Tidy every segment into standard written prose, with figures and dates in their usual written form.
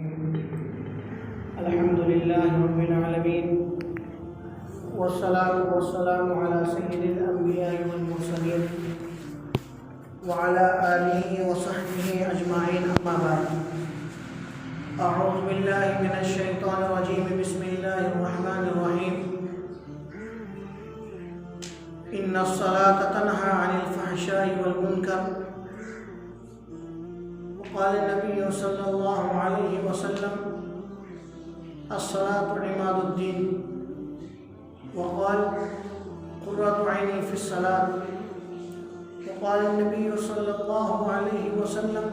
الحمد لله رب العالمين والصلاة والسلام على سيد الأنبياء والمرسلين وعلى آله وصحبه أجمعين أما بعد أعوذ بالله من الشيطان الرجيم بسم الله الرحمن الرحيم إن الصلاة تنهى عن الفحشاء والمنكر وقال النبي صلى الله عليه وسلم الصلاة عماد الدين وقال قرة عيني في الصلاة وقال النبي صلى الله عليه وسلم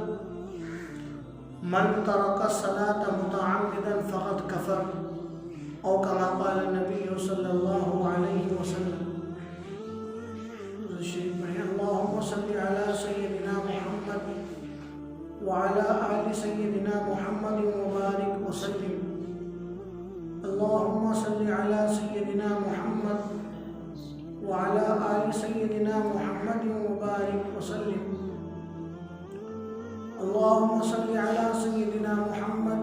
من ترك الصلاة متعمدا فقد كفر أو كما قال النبي صلى الله عليه وسلم. اللهم صل على سيدنا محمد وعلى آل سيدنا محمد وبارك وسلم. اللهم صل على سيدنا محمد وعلى آل سيدنا محمد وبارك وسلم. اللهم صل على سيدنا محمد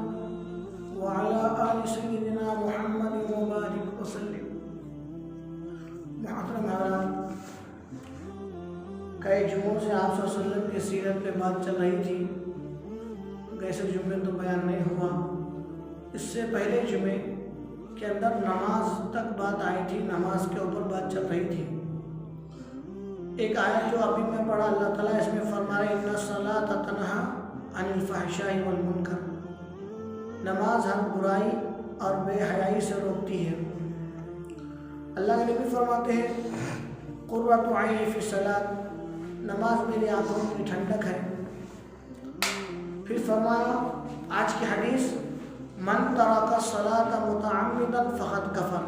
وعلى آل سيدنا محمد وبارك وسلم. محترم حضرات، کئی جمعوں سے آپ صلی اللہ علیہ وسلم کی سیرت پہ بات چل رہی تھی. کیسے جمعے تو بیان نہیں ہوا. اس سے پہلے جمعے کے اندر نماز تک بات آئی تھی، نماز کے اوپر بات چل رہی تھی. ایک آیت جو ابھی میں پڑھا، اللہ تعالیٰ اس میں فرما رہے ان الصلاۃ تنہی عن الفحشاء والمنکر، نماز ہر برائی اور بے حیائی سے روکتی ہے. اللہ کے نبی فرماتے ہیں قرۃ عینی فی الصلاۃ، نماز میری آنکھوں کی ٹھنڈک ہے. پھر فرمایا آج کی حدیث من ترک الصلاۃ متعمدا فقد کفر،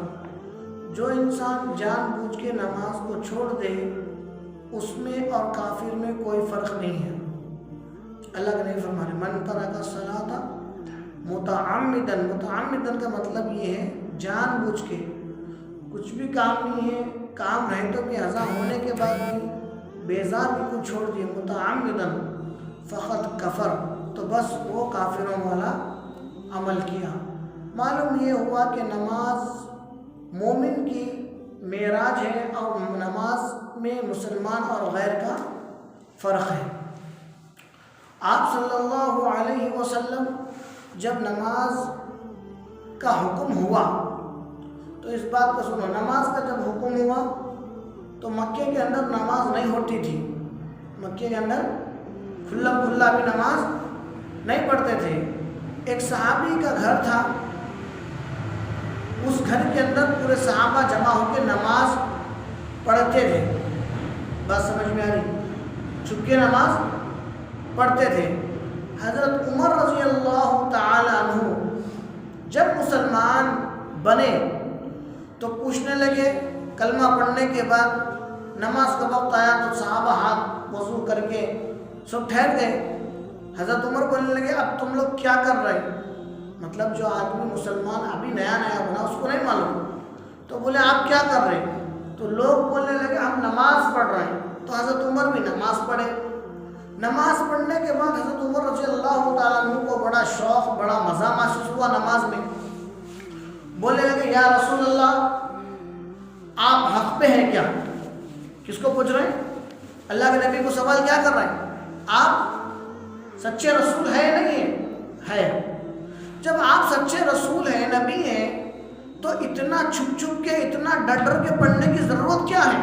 جو انسان جان بوجھ کے نماز کو چھوڑ دے اس میں اور کافر میں کوئی فرق نہیں ہے. اللہ کے نبی فرما رہے من ترک الصلاۃ متعمدا، متعمدا کا مطلب یہ ہے جان بوجھ کے، کچھ بھی کام نہیں ہے، کام رہے تو بھی ہضم ہونے کے بعد بھی بیزار بھی کچھ چھوڑ دیے، متعمدا فقط کفر، تو بس وہ کافروں والا عمل کیا. معلوم یہ ہوا کہ نماز مومن کی معراج ہے اور نماز میں مسلمان اور غیر کا فرق ہے. آپ صلی اللہ علیہ وسلم جب نماز کا حکم ہوا تو اس بات کو سنو، نماز کا جب حکم ہوا تو مکے کے اندر نماز نہیں ہوتی تھی. مکے کے اندر کھلا بھی نماز نہیں پڑھتے تھے. ایک صحابی کا گھر تھا، اس گھر کے اندر پورے صحابہ جمع ہو کے نماز پڑھتے تھے. بات سمجھ میں آ رہی؟ چھپ کے نماز پڑھتے تھے. حضرت عمر رضی اللہ تعالی عنہ جب مسلمان بنے تو پوچھنے لگے، کلمہ پڑھنے کے بعد نماز کا وقت آیا تو صحابہ ہاتھ وضو کر کے سب ٹھہر گئے. حضرت عمر بولنے لگے اب تم لوگ کیا کر رہے؟ مطلب جو آدمی مسلمان ابھی نیا بنا اس کو نہیں معلوم، تو بولے آپ کیا کر رہے؟ تو لوگ بولنے لگے ہم نماز پڑھ رہے ہیں. تو حضرت عمر بھی نماز پڑھے. نماز پڑھنے کے بعد حضرت عمر رضی اللہ تعالیٰ عنہ کو بڑا شوق، بڑا مزہ محسوس ہوا نماز میں. بولنے لگے یا رسول اللہ آپ حق پہ ہیں کیا؟ کس کو پوچھ رہے ہیں؟ اللہ کے نبی کو سوال کیا کر رہے ہیں؟ آپ سچے رسول ہے نہیں ہے؟ جب آپ سچے رسول ہیں، نبی ہیں، تو اتنا چھپ کے، اتنا ڈر کے پڑھنے کی ضرورت کیا ہے؟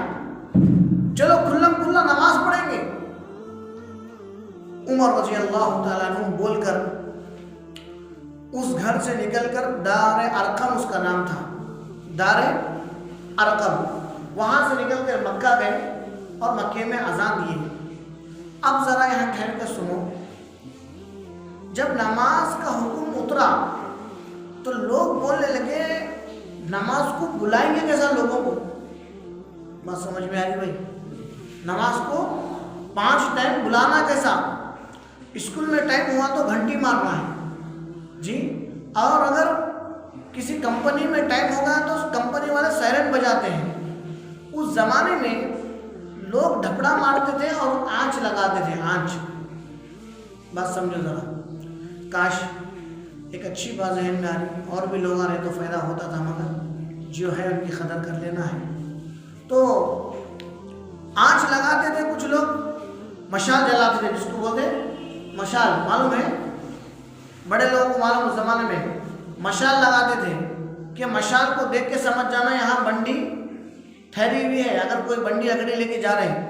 چلو کھلا نماز پڑھیں گے. عمر رضی اللہ تعالیٰ عنہ بول کر اس گھر سے نکل کر دار ارقم، اس کا نام تھا دار ارقم، وہاں سے نکل کر مکہ گئے اور مکے میں اذان دیے. اب ذرا یہاں ٹھہر کے سنو. جب نماز کا حکم اترا تو لوگ بولنے لگے نماز کو بلائیں گے کیسا لوگوں کو؟ بات سمجھ میں آ رہی بھائی؟ نماز کو 5 ٹائم بلانا کیسا؟ اسکول میں ٹائم ہوا تو گھنٹی مارنا ہے جی، اور اگر کسی کمپنی میں ٹائم ہوگا تو کمپنی والے سائرن بجاتے ہیں. اس زمانے میں لوگ ڈھپڑا مارتے تھے اور آنچ لگاتے تھے. آنچ، بات سمجھو ذرا. کاش ایک اچھی بات ذہن میں آ رہی، اور بھی لوگ آ رہے تو فائدہ ہوتا تھا، مگر جو ہے ان کی قدر کر لینا ہے۔ تو آنچ لگاتے تھے کچھ لوگ، مشال جلاتے تھے، جس کو بولتے مشال، معلوم ہے بڑے لوگوں کو معلوم، اس زمانے میں مشال لگاتے تھے کہ مشال کو دیکھ کے سمجھ جانا یہاں بنڈی ٹھہری ہوئی ہے، اگر کوئی بنڈی لکڑی لے کے جا رہے ہیں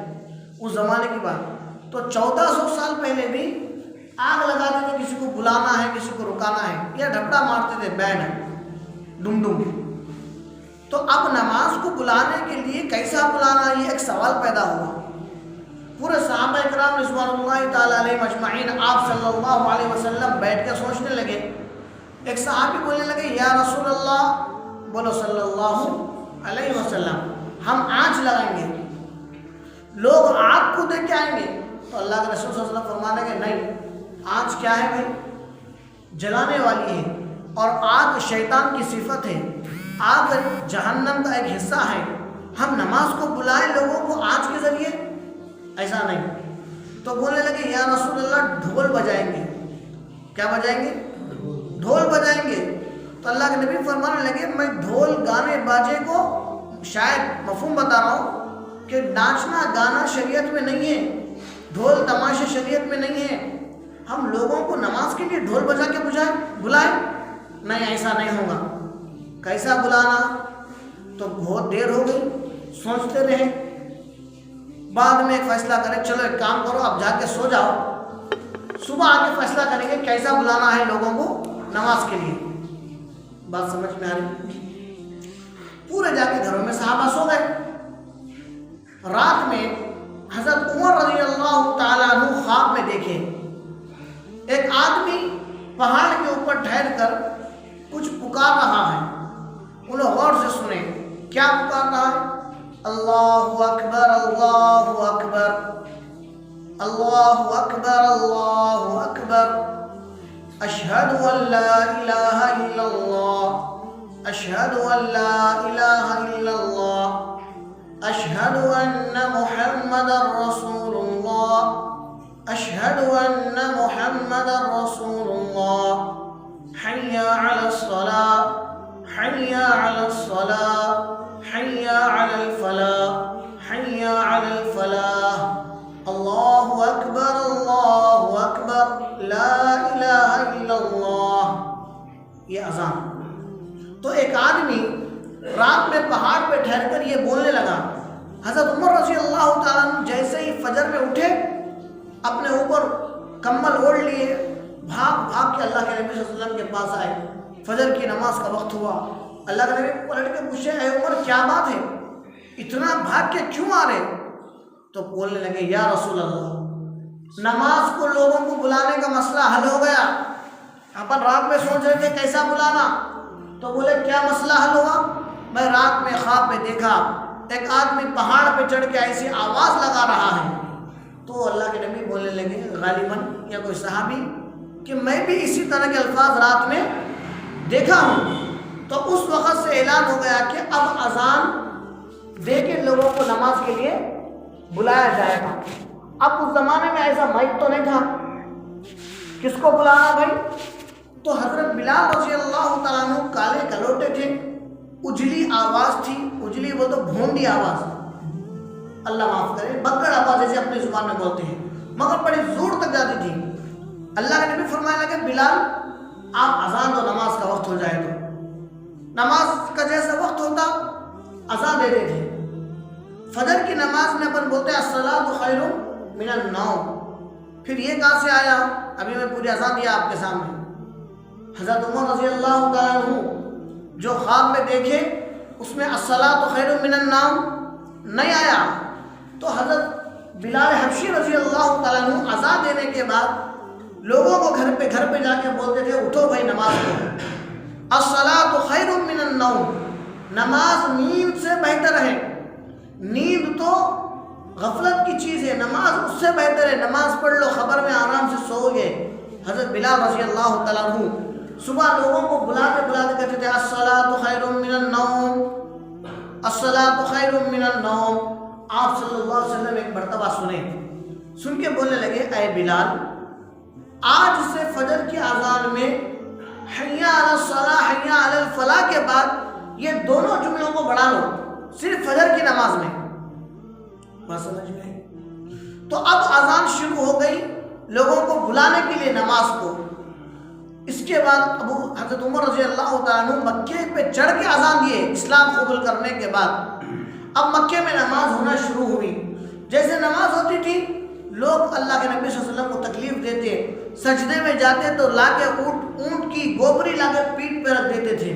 اس زمانے کی بات۔ تو 1400 سال پہلے بھی آگ لگاتے تھے، کسی کو بلانا ہے، کسی کو رکانا ہے، یا ڈھپڑا مارتے تھے، بینڈ ڈم ڈم۔ تو اب نماز کو بلانے کے لیے کیسا بلانا، یہ ایک سوال پیدا ہوا۔ پورے صحابہ اکرام رضوان اللہ تعالیٰ علیہ مجمعین آپ صلی اللہ علیہ وسلم بیٹھ کے سوچنے لگے۔ ایک صحابی بولنے لگے یا رسول اللہ، بولو صلی اللہ علیہ وسلم، ہم آنچ لگائیں گے، لوگ آگ کو دیکھ کے آئیں گے۔ تو اللہ کے رسول صلی اللہ علیہ وسلم فرمانے لگے نہیں، آنچ کیا ہے بھائی؟ جلانے والی ہے، اور آگ شیطان کی صفت ہے، آگ جہنم کا ایک حصہ ہے، ہم نماز کو بلائیں لوگوں کو آنچ کے ذریعے؟ ایسا نہیں۔ تو بولنے لگے یا رسول اللہ ڈھول بجائیں گے۔ کیا بجائیں گے؟ ڈھول بجائیں گے۔ تو اللہ کے نبی فرمانے لگے میں ڈھول گانے باجے کو شاید مفہوم بتا رہا ہوں کہ ناچنا گانا شریعت میں نہیں ہے، ڈھول تماشے شریعت میں نہیں ہے، ہم لوگوں کو نماز کے لیے ڈھول بجا کے بلائیں؟ نہیں، ایسا نہیں ہوگا۔ کیسا بلانا؟ تو بہت دیر ہو گئی، سوچتے رہے، بعد میں ایک فیصلہ کرے چلو ایک کام کرو اب جا کے سو جاؤ، صبح آ کے فیصلہ کریں گے کیسا بلانا ہے لوگوں کو نماز کے لیے۔ بات سمجھ میں آ رہی؟ پورے جا کے گھروں میں صحابہ سو گئے۔ رات میں حضرت عمر رضی اللہ تعالیٰ عنہ خواب میں دیکھے ایک آدمی پہاڑ کے اوپر ٹھہر کر کچھ پکار رہا ہے۔ انہوں غور سے سنے، کیا پکار رہا ہے؟ اللہ اکبر، اللہ اکبر، اللہ اکبر، اللہ اکبر، اشہد ان لا الہ الا اللہ، اشہد ان لا الہ الا اللہ، اشہد ان محمد رسول اللہ، اشہد ان محمد رسول اللہ، حی علی الصلاة، حی علی الصلاة، حی علی الفلاح، حی علی الفلاح، اللہ اکبر، اللہ اکبر، لا الہ الا اللہ۔ یہ اذان۔ تو ایک آدمی رات میں پہاڑ پہ ٹھہر کر یہ بولنے لگا۔ حضرت عمر رضی اللہ تعالیٰ عنہ جیسے ہی فجر میں اٹھے، اپنے اوپر کمبل اوڑھ لیے، بھاگ بھاگ کے اللہ کے نبی صلی اللہ علیہ وسلم کے پاس آئے۔ فجر کی نماز کا وقت ہوا، اللہ کے نبی پلٹ کے پوچھے اے عمر کیا بات ہے، اتنا بھاگ کے کیوں آ رہے؟ تو بولنے لگے یا رسول اللہ، نماز کو لوگوں کو بلانے کا مسئلہ حل ہو گیا، اپن رات میں سوچ رہے تھے کیسا بلانا، تو بولے کیا مسئلہ حل ہوا؟ میں رات میں خواب میں دیکھا ایک آدمی پہاڑ پہ چڑھ کے ایسی آواز لگا رہا ہے۔ تو اللہ کے نبی بولنے لگے غالباً یا کوئی صحابی کہ میں بھی اسی طرح کے الفاظ رات میں دیکھا ہوں۔ تو اس وقت سے اعلان ہو گیا کہ اب اذان دے کے لوگوں کو نماز کے لیے بلایا جائے گا۔ اب اس زمانے میں ایسا مائک تو نہیں تھا، کس کو بلانا بھائی؟ تو حضرت بلال رضی اللہ تعالیٰ عنہ کالے کلوٹے تھے، اجلی آواز تھی، اجلی وہ تو بھونڈی آواز، اللہ معاف کرے بگڑ آواز جیسے اپنی زبان میں بولتے ہیں، مگر بڑی زور تک جاتی تھی۔ اللہ کے نبی فرمانے لگے بلال آپ اذان دو، نماز کا وقت ہو جائے تو۔ نماز کا جیسا وقت ہوتا اذان دیتے تھے۔ فجر کی نماز میں اپن بولتے ہیں الصلاۃ خیر من النوم، پھر یہ کہاں سے آیا؟ ابھی میں پوری اذان دیا آپ کے سامنے۔ حضرت عمر رضی اللہ تعالیٰ عنہ جو خواب میں دیکھے اس میں الصلاۃ خیر من النوم نہیں آیا، تو حضرت بلال حبشی رضی اللہ تعالیٰ عنہ اذان دینے کے بعد لوگوں کو گھر پہ جا کے بولتے تھے اٹھو بھائی نماز پڑھو، الصلاۃ خیر من النوم، نماز نیند سے بہتر ہے۔ نیند تو غفلت کی چیز ہے، نماز اس سے بہتر ہے، نماز پڑھ لو خبر میں آرام سے سو گے۔ حضرت بلال رضی اللہ تعالیٰ عنہ صبح لوگوں کو بلاتے کہتے تھے الصلاۃ خیر من النوم، الصلاۃ خیر من النوم۔ آپ صلی اللہ علیہ وسلم ایک مرتبہ سن کے بولنے لگے اے بلال، آج سے فجر کی اذان میں حیا علی الصلاح حیا علی الفلاح کے بعد یہ دونوں جملوں کو بڑھا لو صرف فجر کی نماز میں. بات سمجھ میں آئی؟ تو اب اذان شروع ہو گئی لوگوں کو بلانے کے لیے نماز کو. اس کے بعد حضرت عمر رضی اللہ تعالیٰ عنہ مکے پہ چڑھ کے اذان دیے اسلام قبول کرنے کے بعد. اب مکے میں نماز ہونا شروع ہوئی. جیسے نماز ہوتی تھی لوگ اللہ کے نبی صلی اللہ علیہ وسلم کو تکلیف دیتے, سجدے میں جاتے تو لا کے اونٹ کی گوبری لا کے پیٹھ پہ رکھ دیتے تھے,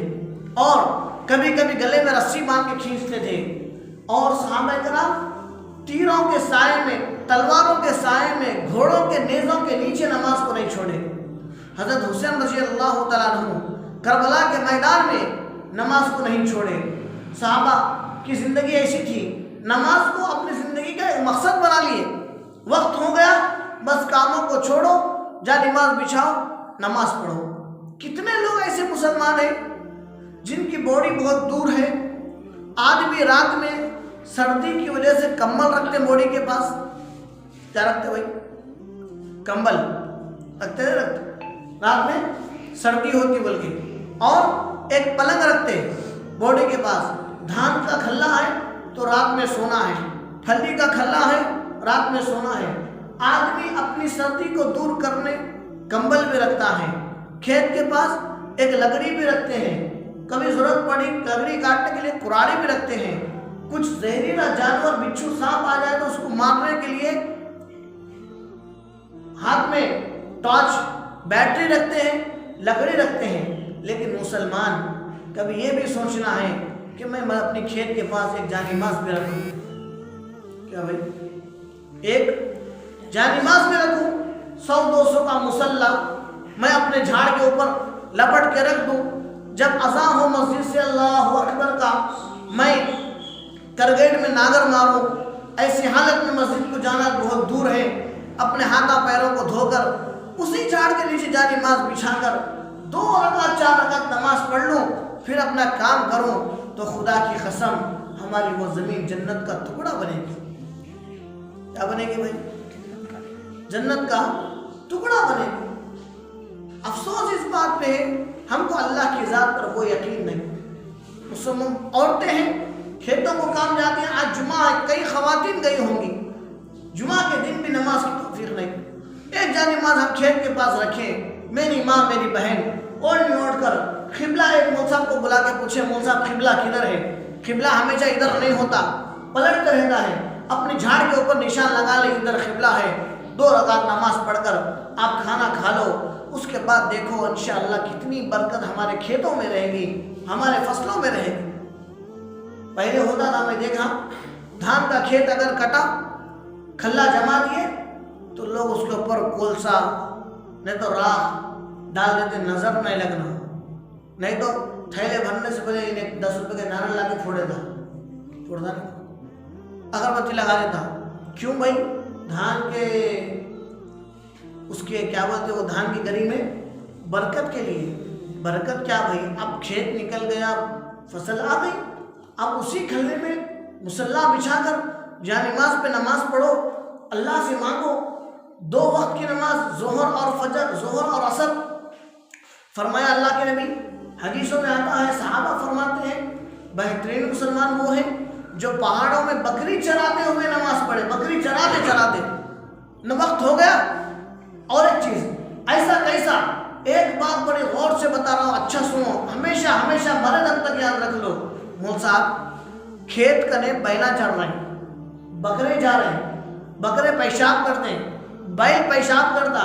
اور کبھی کبھی گلے میں رسی باندھ کے کھینچتے تھے. اور صحابہ کرام تیروں کے سائے میں, تلواروں کے سائے میں, گھوڑوں کے نیزوں کے نیچے نماز کو نہیں چھوڑے. حضرت حسین رضی اللہ تعالیٰ عنہ کربلا کے میدان میں نماز کو نہیں چھوڑے. صحابہ کی زندگی ایسی تھی, نماز کو اپنی زندگی کا ایک مقصد بنا لیے. وقت ہو گیا بس کاموں کو چھوڑو, جا نماز بچھاؤ, نماز پڑھو. کتنے لوگ ایسے مسلمان ہیں جن کی باڈی بہت دور ہے, آدمی رات میں سردی کی وجہ سے کمبل رکھتے باڈی کے پاس. کیا رکھتے بھائی؟ کمبل رکھتے رات میں سردی ہوتی بلکہ, اور ایک پلنگ رکھتے باڈی کے پاس. دھان کا کھلا ہے تو رات میں سونا ہے, پھلی کا کھلا ہے رات میں سونا ہے. آدمی اپنی سردی کو دور کرنے کمبل بھی رکھتا ہے. کھیت کے پاس ایک لکڑی بھی رکھتے ہیں, کبھی ضرورت پڑی لکڑی کاٹنے کے لیے کراڑی بھی رکھتے ہیں. کچھ زہریلا جانور بچھو سانپ آ جائے تو اس کو مارنے کے لیے ہاتھ میں ٹارچ بیٹری رکھتے ہیں, لکڑی رکھتے ہیں. لیکن مسلمان کبھی یہ بھی سوچنا ہے کہ میں اپنی کھیت کے پاس ایک جانماز بھی رکھوں. کیا بھائی؟ ایک جانماز میں رکھوں, 100-200 کا مسلح میں اپنے جھاڑ کے اوپر لپٹ کے رکھ دوں. جب اذان ہو مسجد سے اللہ اکبر کا, میں کرگیٹ میں ناگر ماروں. ایسی حالت میں مسجد کو جانا بہت دور ہے, اپنے ہاتھوں پیروں کو دھو کر اسی جھاڑ کے نیچے جانماز بچھا کر 2 رکعت 4 رکعت نماز پڑھ لوں, پھر اپنا کام کروں, تو خدا کی قسم ہماری وہ زمین جنت کا ٹکڑا بنے گی. کیا بنے گی بھائی؟ جنت کا ٹکڑا بنے گی. افسوس اس بات پہ ہم کو اللہ کی ذات پر وہ یقین نہیں. مسلمان عورتیں ہیں کھیتوں کو کام جاتی ہیں. آج جمعہ ہے, کئی خواتین گئی ہوں گی, جمعہ کے دن بھی نماز کی توفیق نہیں. ایک جانماز ہم کھیت کے پاس رکھیں, میری ماں میری بہن اوڑھ اوڑھ کر قبلہ, ایک مول صاحب کو بلا کے پوچھے مول صاحب قبلہ کدھر ہے؟ قبلہ ہمیشہ ادھر نہیں ہوتا, پلٹ کر رہتا ہے. اپنے جھاڑ کے اوپر نشان لگا لے ادھر قبلہ ہے. 2 رکعت نماز پڑھ کر آپ کھانا کھا لو, اس کے بعد دیکھو انشاءاللہ کتنی برکت ہمارے کھیتوں میں رہے گی, ہمارے فصلوں میں رہے گی. پہلے ہوتا تھا, میں دیکھا دھان کا کھیت اگر کٹا, کھلا جما دیے تو لوگ اس کے اوپر کولسا نہیں تو راکھ ڈال دیتے, نظر نہیں لگنا. نہیں تو تھیلے بھرنے سے پہلے انہیں 10 روپے کے نعرہ لا کے پھوڑتا نہیں, اگربتی لگا دیتا. کیوں بھائی؟ دھان کے اس کے کیا بولتے وہ دھان کی گری میں برکت کے لیے. برکت کیا بھائی؟ اب کھیت نکل گیا, فصل آ گئی, اب اسی کھلے میں مسلح بچھا کر جانماز پہ نماز پڑھو, اللہ سے مانگو. 2 وقت کی نماز, ظہر اور فجر, ظہر اور عصر. فرمایا اللہ کے نبی, حدیثوں میں آتا ہے, صحابہ فرماتے ہیں بہترین مسلمان وہ ہیں جو پہاڑوں میں بکری چراتے ہوئے نماز پڑھے. بکری چراتے چراتے وقت ہو گیا. اور ایک چیز ایسا کیسا, ایک بات بڑی غور سے بتا رہا ہوں, اچھا سنو, ہمیشہ ہمیشہ مرے دم تک یاد رکھ لو. مول صاحب کھیت کنے بیلا چڑھ رہے ہیں, بکرے جا رہے ہیں, بکرے پیشاب کرتے ہیں, بیل پیشاب کرتا,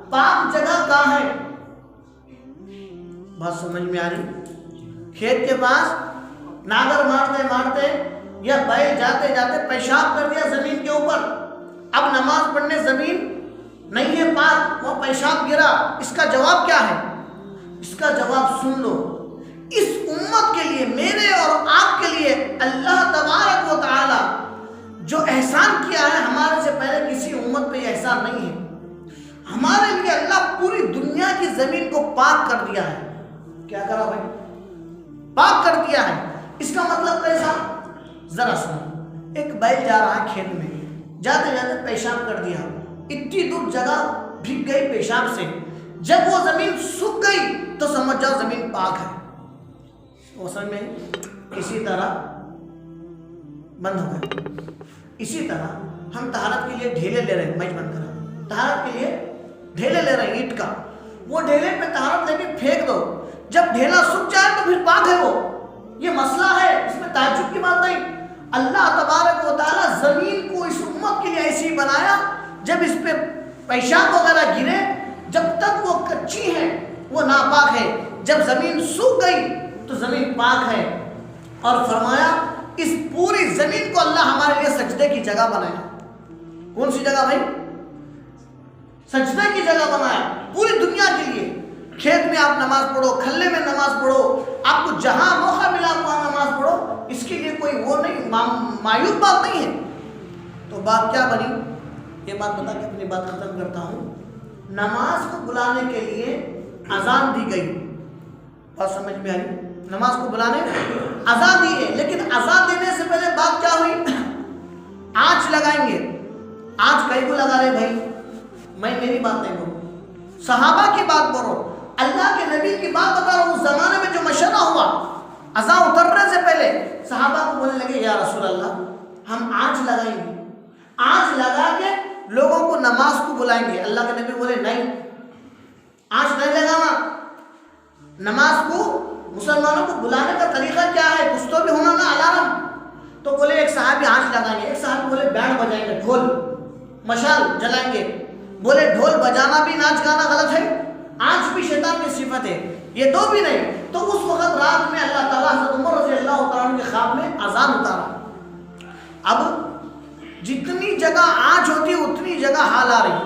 پاک جگہ کہاں ہے؟ بات سمجھ میں آ رہی؟ کھیت کے پاس ناگر مارتے مارتے یا بیل جاتے جاتے پیشاب کر دیا زمین کے اوپر. اب نماز پڑھنے زمین نہیں ہے پاک, وہ پیشاب گرا. اس کا جواب کیا ہے؟ اس کا جواب سن لو. اس امت کے لیے, میرے اور آپ کے لیے اللہ تبارک و تعالی جو احسان کیا ہے, ہمارے سے پہلے کسی امت پہ یہ احسان نہیں ہے. ہمارے لیے اللہ پوری دنیا کی زمین کو پاک کر دیا ہے. کیا کرا بھائی؟ پاک کر دیا ہے. اس کا مطلب کیسا؟ ذرا سنو. ایک بیل جا رہا ہے کھیت میں, جاتے جاتے پیشاب کر دیا, اتنی دور جگہ بھیگ گئی پیشاب سے. جب وہ زمین سوکھ گئی تو سمجھ جاؤ زمین پاک ہے. وہ سمجھ میں اسی طرح بند ہو گئے. اسی طرح ہم طہارت کے لیے ڈھیلے لے رہے ہیں. میں بند کر رہا ہوں. طہارت کے لیے ڈھیلے لے رہے ہیں اینٹ کا. وہ ڈھیلے پہ طہارت لے کے پھینک دو. جب ڈھیلا سوکھ جائے تو پھر پاک ہے وہ. یہ مسئلہ ہے, اس میں تعجب کی بات نہیں. اللہ تبارک و تعالیٰ زمین کو اس امت کے لیے ایسی بنایا, جب اس پہ پیشاب وغیرہ گرے جب تک وہ کچی ہے وہ ناپاک ہے. جب زمین سوکھ گئی تو زمین پاک ہے. اور فرمایا اس پوری زمین کو اللہ ہمارے لیے سجدے کی جگہ بنایا. کون سی جگہ بھائی؟ سجدے کی جگہ بنایا پوری دنیا کے لیے. کھیت میں آپ نماز پڑھو, کھلے میں نماز پڑھو, آپ کو جہاں موقع ملا آپ وہاں نماز پڑھو. اس کے لیے کوئی وہ نہیں, معیوب بات نہیں ہے. تو بات کیا بنی؟ یہ بات بتا کے اپنی بات ختم کرتا ہوں. نماز کو بلانے کے لیے اذان دی گئی. بات سمجھ میں آئی؟ نماز کو بلانے اذان دی ہے, لیکن اذان دینے سے پہلے بات کیا ہوئی؟ آنچ لگائیں گے. آنچ کہیں کو لگا رہے بھائی؟ میں میری بات نہیں بولوں, صحابہ کی بات بولو, اللہ کے نبی کی بات بتا رہا ہوں. اس زمانے میں جو مشورہ ہوا اذان اترنے سے پہلے, صحابہ کو بولنے لگے یا رسول اللہ ہم آنچ لگائیں گے, آنچ لگا کے لوگوں کو نماز کو بلائیں گے. اللہ کے نبی بولے نہیں, آنچ نہیں لگانا. نماز کو مسلمانوں کو بلانے کا طریقہ کیا ہے؟ کچھ تو بھی ہونا نا, الارم. تو بولے ایک صحابی آنچ لگائیں گے, ایک صحابی بولے بینڈ بجائیں گے, ڈھول مشال جلائیں گے. بولے ڈھول بجانا بھی ناچ گانا غلط ہے, آنچ بھی شیطان کی صفت ہے, یہ دو بھی نہیں. تو اس وقت رات میں اللہ تعالیٰ حضرت عمر رضی اللہ تعالیٰ کے خواب میں اذان اتارا. اب جتنی جگہ آنچ ہوتی ہے اتنی جگہ حال آ رہی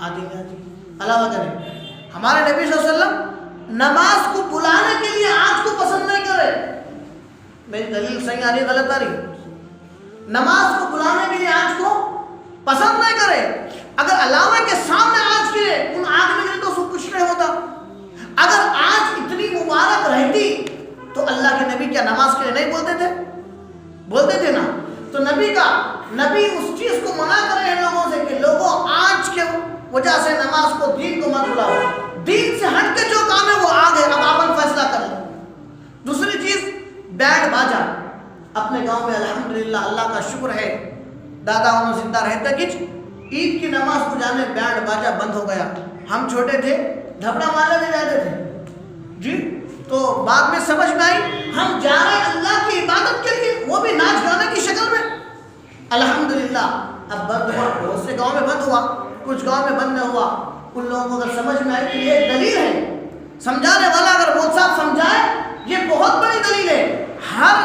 آتی علاوہ کریں. ہمارے نبی صلی اللہ علیہ وسلم نماز کو بلانے کے لیے آنچ کو پسند نہیں کرے. میری دلیل صحیح آ رہی ہے غلط آ رہی؟ نماز کو بلانے کے لیے آنچ کو پسند نہیں کرے. اگر علامہ کے سامنے آنچ گرے, ان آگ میں گرے تو سب کچھ نہیں ہوتا. اگر آنچ اتنی مبارک رہتی تو اللہ کے نبی کیا نماز کے لیے نہیں بولتے تھے؟ بولتے تھے نا. تو نبی اس چیز کو منع کر رہے ہیں لوگوں سے کہ لوگوں آنچ کے وجہ سے نماز کو, دین کو مت بلاؤ. دین سے ہٹ کے جو کام ہے وہ آگے, اب آپ فیصلہ کریں. دوسری چیز بینڈ باجا. اپنے گاؤں میں الحمدللہ اللہ کا شکر ہے دادا انہوں زندہ رہتے کچھ عید کی نماز کو جانے بینڈ باجا بند ہو گیا. ہم چھوٹے تھے دھبڑا مارنے نہیں جاتے تھے جی, تو بعد میں سمجھ میں آئی ہم جا رہے ہیں اللہ کی عبادت کے لیے, وہ بھی ناچ گانے کی شکل میں. الحمدللہ اب بند ہوا, بہت سے گاؤں میں بند ہوا, کچھ گاؤں میں بند نہیں ہوا. ان لوگوں کو اگر سمجھ میں آئی کہ یہ ایک دلیل ہے, سمجھانے والا اگر مول صاحب سمجھائے یہ بہت بڑی دلیل ہے. ہر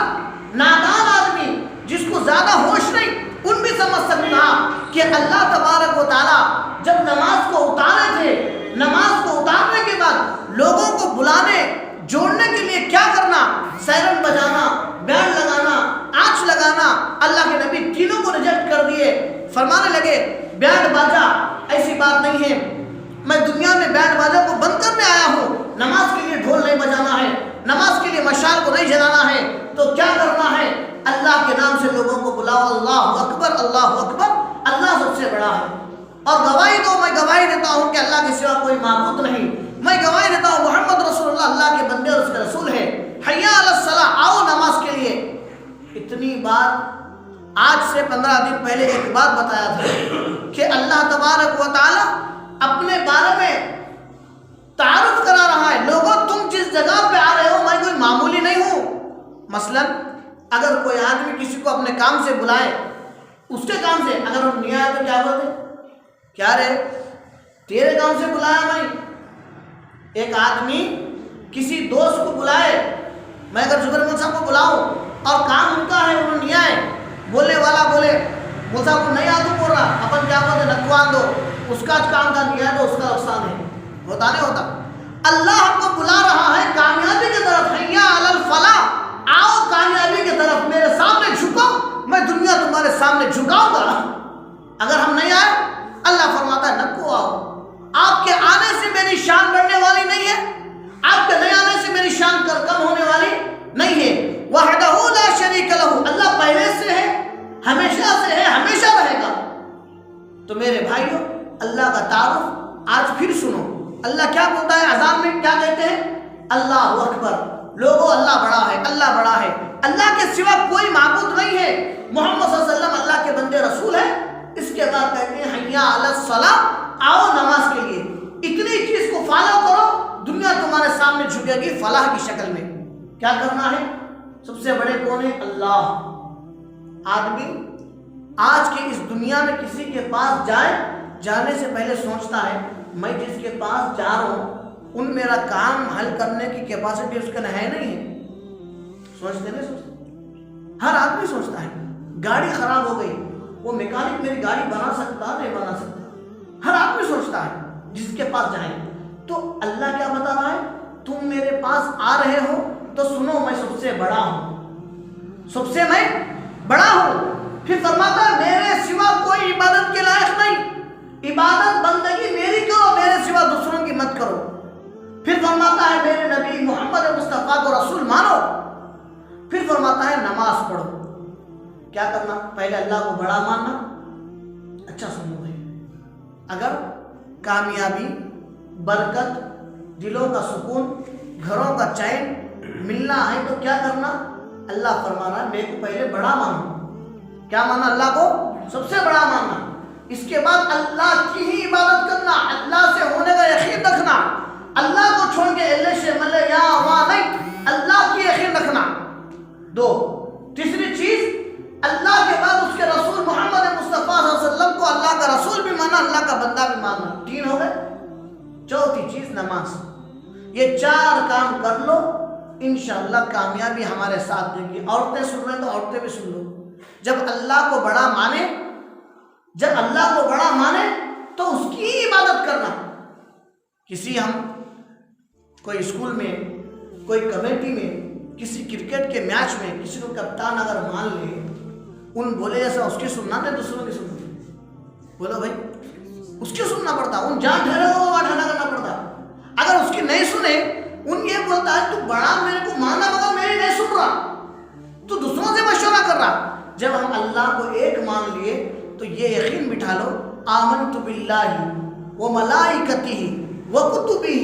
نادان آدمی جس کو زیادہ ہوش نہیں ان بھی سمجھ سکتا کہ اللہ تبارک و تعالیٰ جب نماز کو اتارے تھے, نماز کو اتارنے کے بعد لوگوں کو بلانے جوڑنے کے لیے کیا کرنا؟ سیرن بجانا, بینڈ لگانا, آنچ لگانا. اللہ کے نبی تینوں کو ریجیکٹ کر دیے. فرمانے لگے بینڈ باجا ایسی بات نہیں ہے, میں دنیا میں بینڈ باجا کو بند کرنے آیا ہوں. نماز کے لیے ڈھول نہیں بجانا ہے, نماز کے لیے مشال کو نہیں جلانا ہے. تو کیا کرنا ہے؟ اللہ کے نام سے لوگوں کو بلاؤ, اللہ اکبر اللہ اکبر, اللہ سب سے بڑا ہے. اور گواہی دو, میں گواہی دیتا ہوں کہ اللہ کے سوا کوئی معبود نہیں. میں گواہی دیتا ہوں محمد رسول اللہ اللہ کے بندے اور اس کے رسول ہے. حیا علی الصلاۃ, آؤ نماز کے لیے. اتنی بات آج سے 15 دن پہلے ایک بات بتایا تھا کہ اللہ تبارک و تعالی اپنے بارے میں تعارف کرا رہا ہے. لوگوں تم جس جگہ پہ آ رہے ہو میں کوئی معمولی نہیں ہوں. مثلا اگر کوئی آدمی کسی کو اپنے کام سے بلائے, اس کے کام سے اگر ہم نہیں آئے تو کیا بولتے؟ کیا رے تیرے کام سے بلایا میں. ایک آدمی کسی دوست کو بلائے, میں اگر زبیر مول صاحب کو بلاؤں اور کام ان کا ہے انہوں نہیں آئے, بولنے والا بولے مول صاحب کو نہیں آ تو بول رہا, اپن کیا بولتے نکوان دو, اس کا کام کا نہیں ہے تو اس کا نقصان ہے. ہوتا نہیں ہوتا؟ اللہ ہم کو بلا رہا ہے کامیابی کی طرف, حیا علی الفلاح, آؤ کامیابی کی طرف, میرے سامنے جھکو, میں دنیا تمہارے سامنے جھکاؤں گا. اگر ہم نہیں آئے اللہ فرماتا ہے نکو آؤ. آپ کے آنے سے میری شان بڑھنے والی نہیں ہے, آپ کے نہیں آنے سے میری شان کم ہونے والی نہیں ہے. وحدہ لا شریک لہ, اللہ پہلے سے ہے, ہمیشہ سے ہے, ہمیشہ رہے گا. تو میرے بھائیوں اللہ کا تعارف آج پھر سنو. اللہ کیا بولتا ہے اذان میں؟ کیا کہتے ہیں؟ اللہ اکبر، لوگو اللہ بڑا ہے، اللہ بڑا ہے، اللہ کے سوا کوئی معبود نہیں ہے، محمد صلی اللہ علیہ وسلم اللہ کے بندے رسول ہے۔ اس کے بعد کہتے ہیں حیا علی الصلاۃ، آؤ نماز کے لیے۔ اتنی چیز کو فالو کرو، دنیا تمہارے سامنے جھکے گی فلاح کی شکل میں۔ کیا کرنا ہے؟ سب سے بڑے کون ہیں؟ اللہ۔ آدمی آج کی اس دنیا میں کسی کے پاس جانے سے پہلے سوچتا ہے میں جس کے پاس جا رہا ہوں ان میرا کام حل کرنے کی کیپیسٹی اس کا ہے نہیں ہے؟ سوچتے نہیں سوچتے؟ ہر آدمی سوچتا ہے گاڑی خراب ہو گئی، وہ میکانک میری گاڑی بنا سکتا نہیں بنا سکتا، ہر آدمی سوچتا ہے جس کے پاس جائیں۔ تو اللہ کیا بتا رہا ہے؟ تم میرے پاس آ رہے ہو تو سنو میں سب سے بڑا ہوں، سب سے میں بڑا ہوں۔ پھر فرماتا ہے میرے سوا کوئی عبادت کے لائق نہیں، عبادت بندگی میری کرو، میرے سوا دوسروں کی مت کرو۔ پھر فرماتا ہے میرے نبی محمد مصطفیٰ کو رسول مانو۔ پھر فرماتا ہے نماز پڑھو۔ کیا کرنا؟ پہلے اللہ کو بڑا ماننا۔ اچھا سنو بھائی، اگر کامیابی، برکت، دلوں کا سکون، گھروں کا چین ملنا ہے تو کیا کرنا؟ اللہ فرما رہا ہے میرے کو پہلے بڑا مانو۔ کیا ماننا؟ اللہ کو سب سے بڑا ماننا۔ اس کے بعد اللہ کی ہی عبادت کرنا، اللہ سے ہونے کا یقین رکھنا، اللہ کو چھوڑ کے اللہ سے ملے یا وہاں نہیں، اللہ کی یقین رکھنا۔ دو، تیسری چیز اللہ کے بعد اس کے رسول محمد مصطفیٰ صلی اللہ علیہ وسلم کو اللہ کا رسول بھی ماننا، اللہ کا بندہ بھی ماننا۔ تین ہو گئے۔ چوتھی چیز نماز۔ یہ چار کام کر لو، انشاءاللہ کامیابی ہمارے ساتھ دے گی۔ عورتیں سن رہے ہیں تو عورتیں بھی سن لو۔ جب اللہ کو بڑا مانے، جب اللہ کو بڑا مانے تو اس کی ہی عبادت کرنا۔ کسی ہم کوئی اسکول میں، کوئی کمیٹی میں، کسی کرکٹ کے میچ میں کسی کو کپتان اگر مان لے، ان بولے جیسا اس کی سننا نہیں دوسروں کی سننا۔ بولو بھائی اس کی سننا پڑتا، ان جہاں ٹھہرے ہو وہاں ٹھہرا کرنا پڑتا۔ اگر اس کی نہیں سنے، ان یہ بولتا ہے تو بڑا میرے کو مانا مگر میری نہیں سن رہا، تو دوسروں سے مشورہ کر رہا۔ جب ہم اللہ کو ایک مان لیے تو یہ یقین بٹھا لو آمنت باللہ وملائکتہ وکتبہ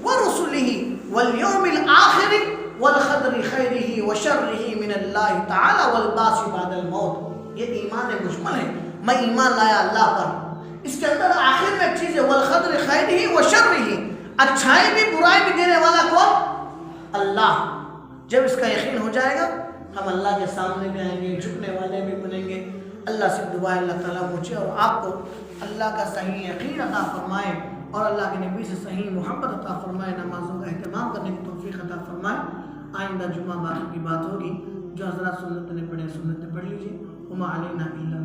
ورسلہ والیوم الآخر والقدر خیرہ وشرہ من اللہ تعالی والبعث بعد الموت۔ یہ ایمان مجمل ہے، میں ایمان لایا اللہ پر۔ اس کے اندر آخر میں ایک چیز ہے والقدر خیرہ وشرہ، اچھائی بھی برائی بھی دینے والا کون؟ اللہ۔ جب اس کا یقین ہو جائے گا ہم اللہ کے سامنے بھی آئیں گے، جھکنے والے بھی بنیں گے۔ اللہ سے دعا ہے اللہ تعالیٰ مجھے اور آپ کو اللہ کا صحیح یقین عطا فرمائے اور اللہ کے نبی سے صحیح محبت عطا فرمائے، نمازوں کا اہتمام کرنے کی توفیق عطا فرمائے۔ آئندہ جمعہ باقی کی بات ہوگی، جو حضرات سنت نے پڑھے سنت پڑھ لیجیے۔ وما علینا الا